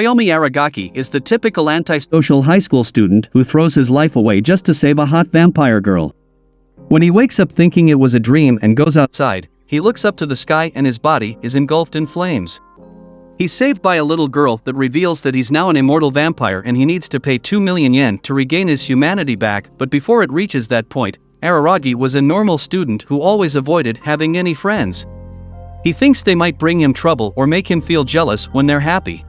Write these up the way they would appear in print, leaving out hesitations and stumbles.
Koyomi Aragaki is the typical antisocial high school student who throws his life away just to save a hot vampire girl. When he wakes up thinking it was a dream and goes outside, he looks up to the sky and his body is engulfed in flames. He's saved by a little girl that reveals that he's now an immortal vampire and he needs to pay 2 million yen to regain his humanity back, but before it reaches that point, Araragi was a normal student who always avoided having any friends. He thinks they might bring him trouble or make him feel jealous when they're happy.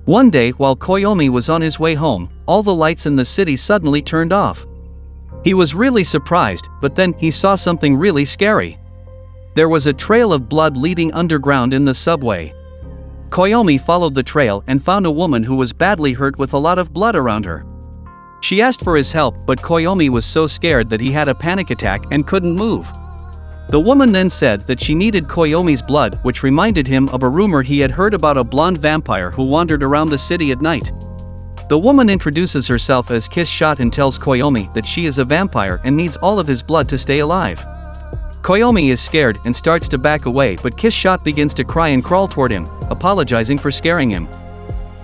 One day while Koyomi was on his way home, all the lights in the city suddenly turned off. He was really surprised, but then he saw something really scary. There was a trail of blood leading underground in the subway. Koyomi followed the trail and found a woman who was badly hurt with a lot of blood around her. She asked for his help, but Koyomi was so scared that he had a panic attack and couldn't move. The woman then said that she needed Koyomi's blood, which reminded him of a rumor he had heard about a blonde vampire who wandered around the city at night. The woman introduces herself as Kiss Shot and tells Koyomi that she is a vampire and needs all of his blood to stay alive. Koyomi is scared and starts to back away, but Kiss Shot begins to cry and crawl toward him, apologizing for scaring him.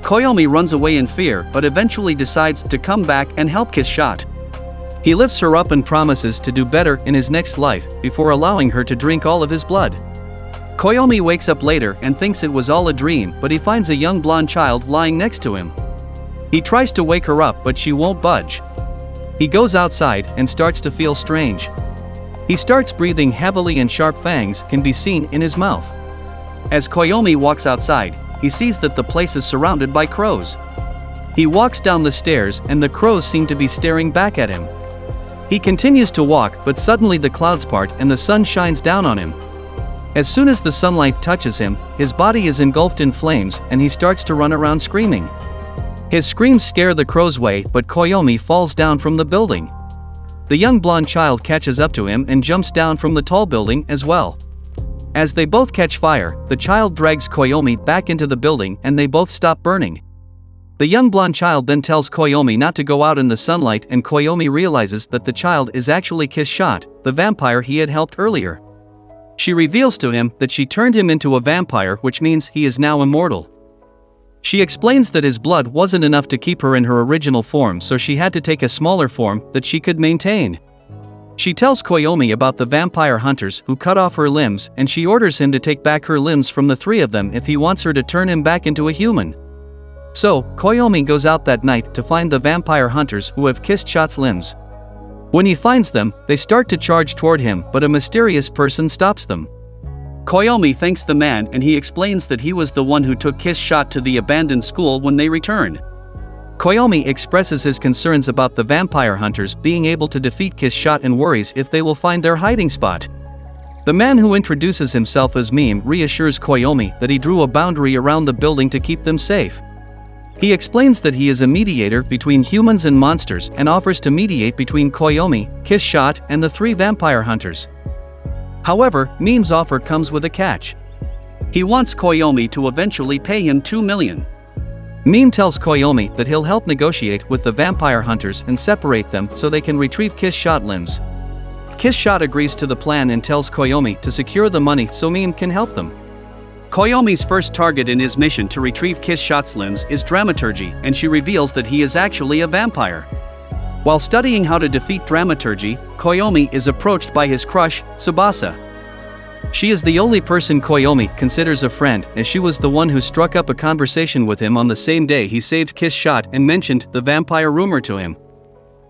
Koyomi runs away in fear but eventually decides to come back and help Kiss Shot. He lifts her up and promises to do better in his next life before allowing her to drink all of his blood. Koyomi wakes up later and thinks it was all a dream, but he finds a young blonde child lying next to him. He tries to wake her up but she won't budge. He goes outside and starts to feel strange. He starts breathing heavily and sharp fangs can be seen in his mouth. As Koyomi walks outside, he sees that the place is surrounded by crows. He walks down the stairs and the crows seem to be staring back at him. He continues to walk, but suddenly the clouds part and the sun shines down on him. As soon as the sunlight touches him, his body is engulfed in flames and he starts to run around screaming. His screams scare the crows away, but Koyomi falls down from the building. The young blonde child catches up to him and jumps down from the tall building as well. As they both catch fire, the child drags Koyomi back into the building and they both stop burning. The young blonde child then tells Koyomi not to go out in the sunlight, and Koyomi realizes that the child is actually Kiss Shot, the vampire he had helped earlier. She reveals to him that she turned him into a vampire, which means he is now immortal. She explains that his blood wasn't enough to keep her in her original form, so she had to take a smaller form that she could maintain. She tells Koyomi about the vampire hunters who cut off her limbs, and she orders him to take back her limbs from the three of them if he wants her to turn him back into a human. So, Koyomi goes out that night to find the vampire hunters who have Kiss Shot's limbs. When he finds them, they start to charge toward him, but a mysterious person stops them. Koyomi thanks the man and he explains that he was the one who took Kiss Shot to the abandoned school when they return. Koyomi expresses his concerns about the vampire hunters being able to defeat Kiss Shot and worries if they will find their hiding spot. The man who introduces himself as Meme reassures Koyomi that he drew a boundary around the building to keep them safe. He explains that he is a mediator between humans and monsters and offers to mediate between Koyomi, Kiss Shot, and the three vampire hunters. However, Meme's offer comes with a catch. He wants Koyomi to eventually pay him 2 million. Meme tells Koyomi that he'll help negotiate with the vampire hunters and separate them so they can retrieve Kiss Shot limbs. Kiss Shot agrees to the plan and tells Koyomi to secure the money so Meme can help them. Koyomi's first target in his mission to retrieve Kiss Shot's limbs is Dramaturgy, and she reveals that he is actually a vampire. While studying how to defeat Dramaturgy, Koyomi is approached by his crush, Tsubasa. She is the only person Koyomi considers a friend, as she was the one who struck up a conversation with him on the same day he saved Kiss Shot and mentioned the vampire rumor to him.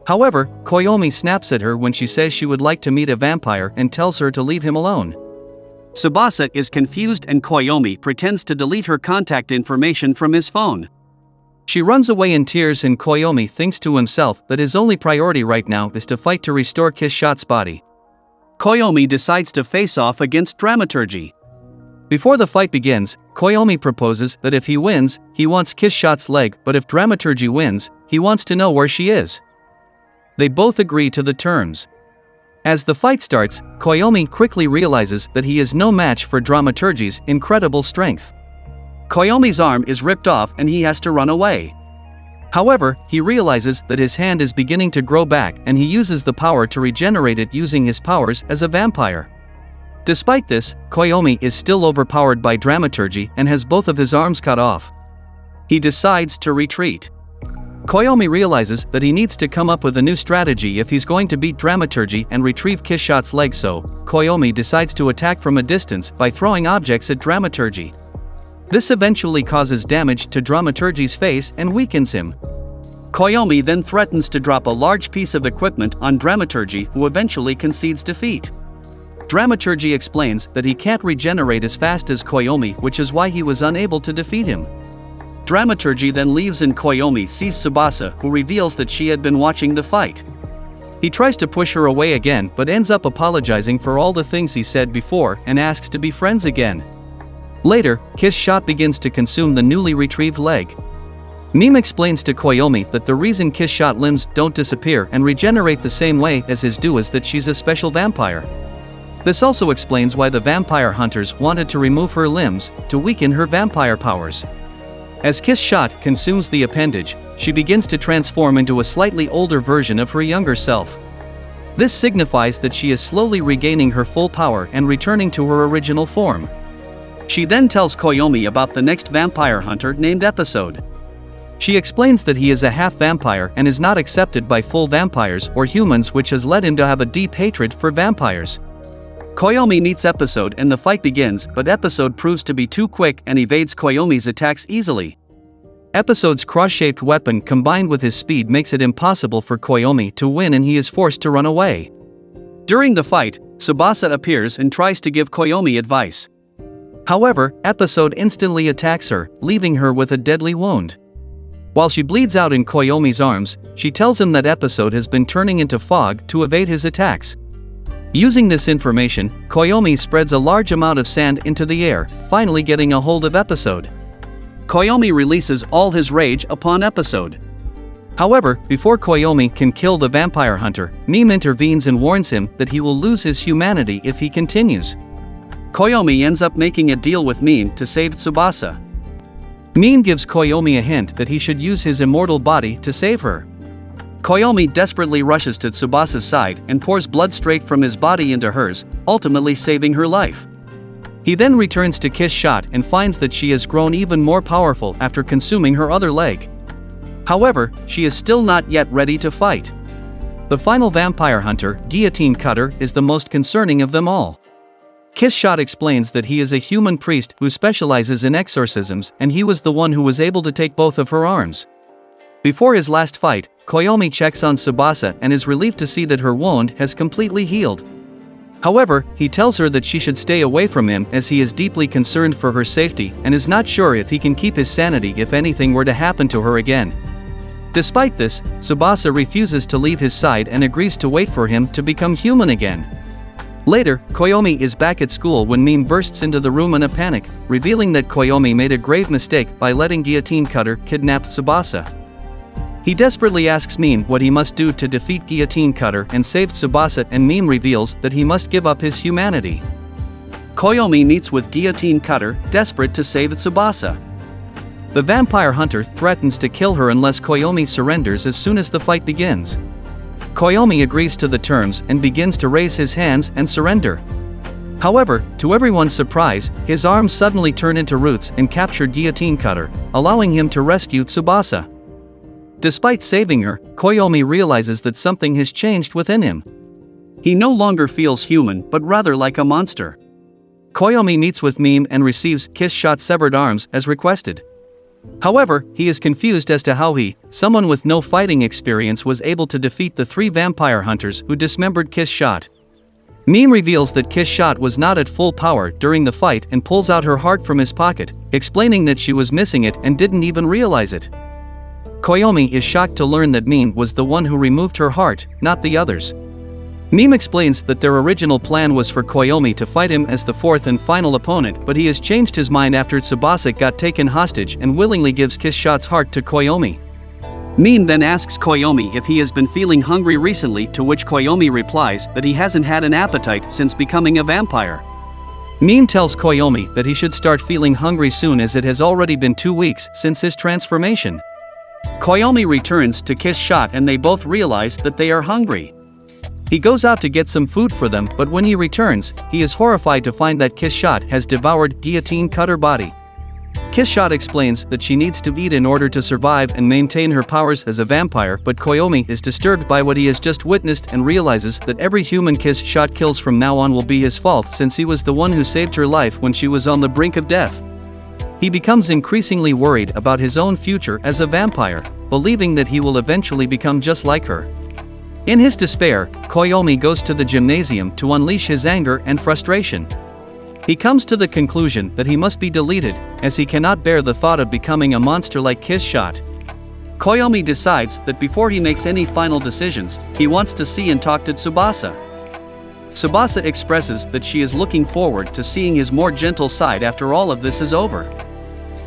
However, Koyomi snaps at her when she says she would like to meet a vampire and tells her to leave him alone. Tsubasa is confused and Koyomi pretends to delete her contact information from his phone. She runs away in tears and Koyomi thinks to himself that his only priority right now is to fight to restore Kiss Shot's body. Koyomi decides to face off against Dramaturgy. Before the fight begins, Koyomi proposes that if he wins, he wants Kiss Shot's leg, but if Dramaturgy wins, he wants to know where she is. They both agree to the terms. As the fight starts, Koyomi quickly realizes that he is no match for Dramaturgy's incredible strength. Koyomi's arm is ripped off and he has to run away. However, he realizes that his hand is beginning to grow back and he uses the power to regenerate it using his powers as a vampire. Despite this, Koyomi is still overpowered by Dramaturgy and has both of his arms cut off. He decides to retreat. Koyomi realizes that he needs to come up with a new strategy if he's going to beat Dramaturgy and retrieve Kiss Shot's leg, so Koyomi decides to attack from a distance by throwing objects at Dramaturgy. This eventually causes damage to Dramaturgy's face and weakens him. Koyomi then threatens to drop a large piece of equipment on Dramaturgy, who eventually concedes defeat. Dramaturgy explains that he can't regenerate as fast as Koyomi, which is why he was unable to defeat him. Dramaturgy then leaves and Koyomi sees Tsubasa, who reveals that she had been watching the fight. He tries to push her away again but ends up apologizing for all the things he said before and asks to be friends again. Later, Kiss Shot begins to consume the newly retrieved leg. Meme explains to Koyomi that the reason Kiss Shot limbs don't disappear and regenerate the same way as his do is that she's a special vampire. This also explains why the vampire hunters wanted to remove her limbs to weaken her vampire powers. As Kiss Shot consumes the appendage, she begins to transform into a slightly older version of her younger self. This signifies that she is slowly regaining her full power and returning to her original form. She then tells Koyomi about the next vampire hunter named Episode. She explains that he is a half vampire and is not accepted by full vampires or humans, which has led him to have a deep hatred for vampires. Koyomi meets Episode and the fight begins, but Episode proves to be too quick and evades Koyomi's attacks easily. Episode's cross-shaped weapon combined with his speed makes it impossible for Koyomi to win and he is forced to run away. During the fight, Tsubasa appears and tries to give Koyomi advice. However, Episode instantly attacks her, leaving her with a deadly wound. While she bleeds out in Koyomi's arms, she tells him that Episode has been turning into fog to evade his attacks. Using this information, Koyomi spreads a large amount of sand into the air, finally getting a hold of Episode. Koyomi releases all his rage upon Episode. However, before Koyomi can kill the vampire hunter, Meme intervenes and warns him that he will lose his humanity if he continues. Koyomi ends up making a deal with Meme to save Tsubasa. Meme gives Koyomi a hint that he should use his immortal body to save her. Koyomi desperately rushes to Tsubasa's side and pours blood straight from his body into hers, ultimately saving her life. He then returns to Kiss Shot and finds that she has grown even more powerful after consuming her other leg. However, she is still not yet ready to fight. The final vampire hunter, Guillotine Cutter, is the most concerning of them all. Kiss Shot explains that he is a human priest who specializes in exorcisms and he was the one who was able to take both of her arms. Before his last fight, Koyomi checks on Tsubasa and is relieved to see that her wound has completely healed. However, he tells her that she should stay away from him as he is deeply concerned for her safety and is not sure if he can keep his sanity if anything were to happen to her again. Despite this, Tsubasa refuses to leave his side and agrees to wait for him to become human again. Later, Koyomi is back at school when Meme bursts into the room in a panic, revealing that Koyomi made a grave mistake by letting Guillotine Cutter kidnap Tsubasa. He desperately asks Meme what he must do to defeat Guillotine Cutter and save Tsubasa, and Meme reveals that he must give up his humanity. Koyomi meets with Guillotine Cutter, desperate to save Tsubasa. The vampire hunter threatens to kill her unless Koyomi surrenders as soon as the fight begins. Koyomi agrees to the terms and begins to raise his hands and surrender. However, to everyone's surprise, his arms suddenly turn into roots and capture Guillotine Cutter, allowing him to rescue Tsubasa. Despite saving her, Koyomi realizes that something has changed within him. He no longer feels human but rather like a monster. Koyomi meets with Meme and receives Kiss Shot's severed arms as requested. However, he is confused as to how he, someone with no fighting experience, was able to defeat the 3 vampire hunters who dismembered Kiss Shot. Meme reveals that Kiss Shot was not at full power during the fight and pulls out her heart from his pocket, explaining that she was missing it and didn't even realize it. Koyomi is shocked to learn that Meme was the one who removed her heart, not the others. Meme explains that their original plan was for Koyomi to fight him as the 4th and final opponent, but he has changed his mind after Tsubasa got taken hostage and willingly gives Kiss Shot's heart to Koyomi. Meme then asks Koyomi if he has been feeling hungry recently, to which Koyomi replies that he hasn't had an appetite since becoming a vampire. Meme tells Koyomi that he should start feeling hungry soon as it has already been 2 weeks since his transformation. Koyomi returns to Kiss Shot and they both realize that they are hungry. He goes out to get some food for them, but when he returns, he is horrified to find that Kiss Shot has devoured Guillotine Cutter body. Kiss Shot explains that she needs to eat in order to survive and maintain her powers as a vampire, but Koyomi is disturbed by what he has just witnessed and realizes that every human Kiss Shot kills from now on will be his fault, since he was the one who saved her life when she was on the brink of death. He becomes increasingly worried about his own future as a vampire, believing that he will eventually become just like her. In his despair, Koyomi goes to the gymnasium to unleash his anger and frustration. He comes to the conclusion that he must be deleted, as he cannot bear the thought of becoming a monster like Kiss Shot. Koyomi decides that before he makes any final decisions, he wants to see and talk to Tsubasa. Tsubasa expresses that she is looking forward to seeing his more gentle side after all of this is over.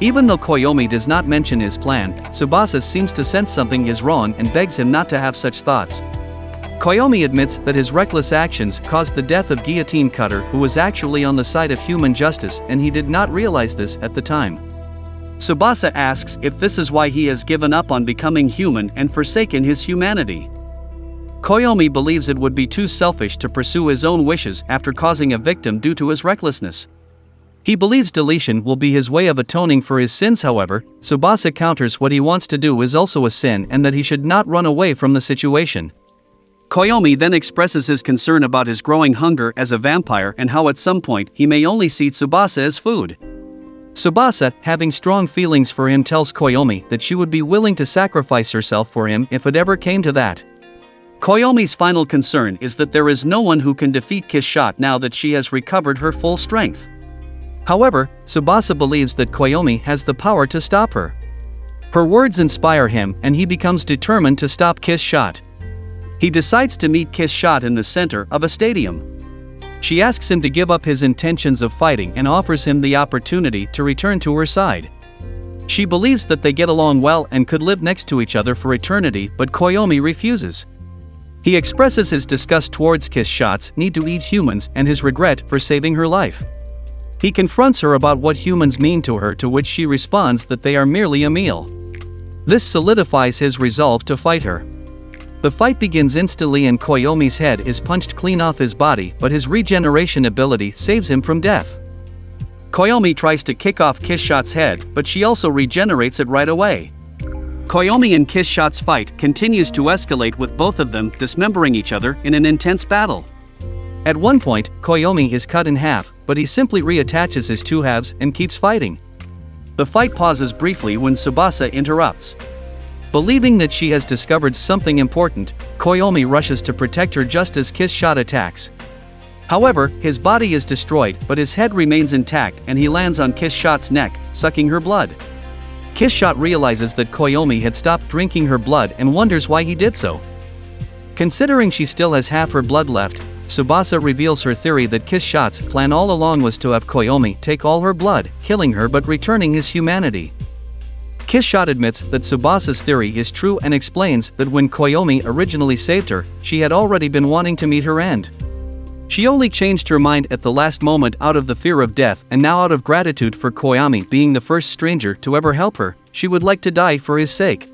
Even though Koyomi does not mention his plan, Tsubasa seems to sense something is wrong and begs him not to have such thoughts. Koyomi admits that his reckless actions caused the death of Guillotine Cutter, who was actually on the side of human justice, and he did not realize this at the time. Tsubasa asks if this is why he has given up on becoming human and forsaken his humanity. Koyomi believes it would be too selfish to pursue his own wishes after causing a victim due to his recklessness. He believes deletion will be his way of atoning for his sins. However, Tsubasa counters what he wants to do is also a sin and that he should not run away from the situation. Koyomi then expresses his concern about his growing hunger as a vampire and how at some point he may only see Tsubasa as food. Tsubasa, having strong feelings for him, tells Koyomi that she would be willing to sacrifice herself for him if it ever came to that. Koyomi's final concern is that there is no one who can defeat Kiss Shot now that she has recovered her full strength. However, Tsubasa believes that Koyomi has the power to stop her. Her words inspire him and he becomes determined to stop Kiss Shot. He decides to meet Kiss Shot in the center of a stadium. She asks him to give up his intentions of fighting and offers him the opportunity to return to her side. She believes that they get along well and could live next to each other for eternity, but Koyomi refuses. He expresses his disgust towards Kiss Shot's need to eat humans and his regret for saving her life. He confronts her about what humans mean to her, to which she responds that they are merely a meal. This solidifies his resolve to fight her. The fight begins instantly and Koyomi's head is punched clean off his body, but his regeneration ability saves him from death. Koyomi tries to kick off Kiss Shot's head, but she also regenerates it right away. Koyomi and Kiss Shot's fight continues to escalate, with both of them dismembering each other in an intense battle. At one point, Koyomi is cut in half, but he simply reattaches his two halves and keeps fighting. The fight pauses briefly when Tsubasa interrupts. Believing that she has discovered something important, Koyomi rushes to protect her just as Kiss Shot attacks. However, his body is destroyed, but his head remains intact and he lands on Kiss Shot's neck, sucking her blood. Kiss Shot realizes that Koyomi had stopped drinking her blood and wonders why he did so. Considering she still has half her blood left, Tsubasa reveals her theory that Kiss Shot's plan all along was to have Koyomi take all her blood, killing her but returning his humanity. Kiss Shot admits that Tsubasa's theory is true and explains that when Koyomi originally saved her, she had already been wanting to meet her end. She only changed her mind at the last moment out of the fear of death, and now out of gratitude for Koyomi being the first stranger to ever help her, she would like to die for his sake.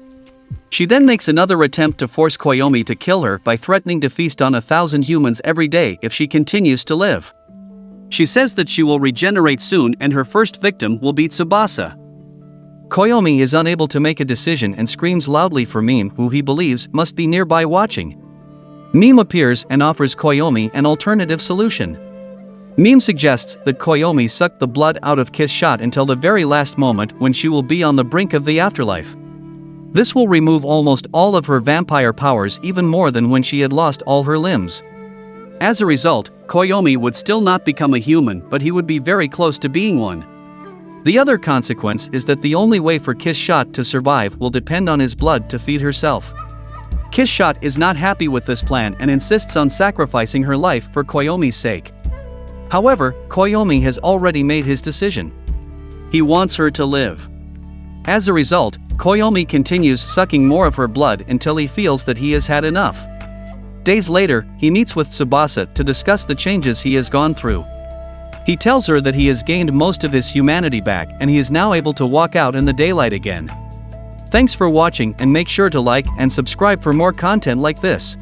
She then makes another attempt to force Koyomi to kill her by threatening to feast on 1,000 humans every day if she continues to live. She says that she will regenerate soon and her first victim will be Tsubasa. Koyomi is unable to make a decision and screams loudly for Mime, who he believes must be nearby watching. Mime appears and offers Koyomi an alternative solution. Mime suggests that Koyomi suck the blood out of Kiss Shot until the very last moment when she will be on the brink of the afterlife. This will remove almost all of her vampire powers, even more than when she had lost all her limbs. As a result, Koyomi would still not become a human, but he would be very close to being one. The other consequence is that the only way for Kiss Shot to survive will depend on his blood to feed herself. Kiss Shot is not happy with this plan and insists on sacrificing her life for Koyomi's sake. However, Koyomi has already made his decision. He wants her to live. As a result, Koyomi continues sucking more of her blood until he feels that he has had enough. Days later, he meets with Tsubasa to discuss the changes he has gone through. He tells her that he has gained most of his humanity back and he is now able to walk out in the daylight again. Thanks for watching and make sure to like and subscribe for more content like this.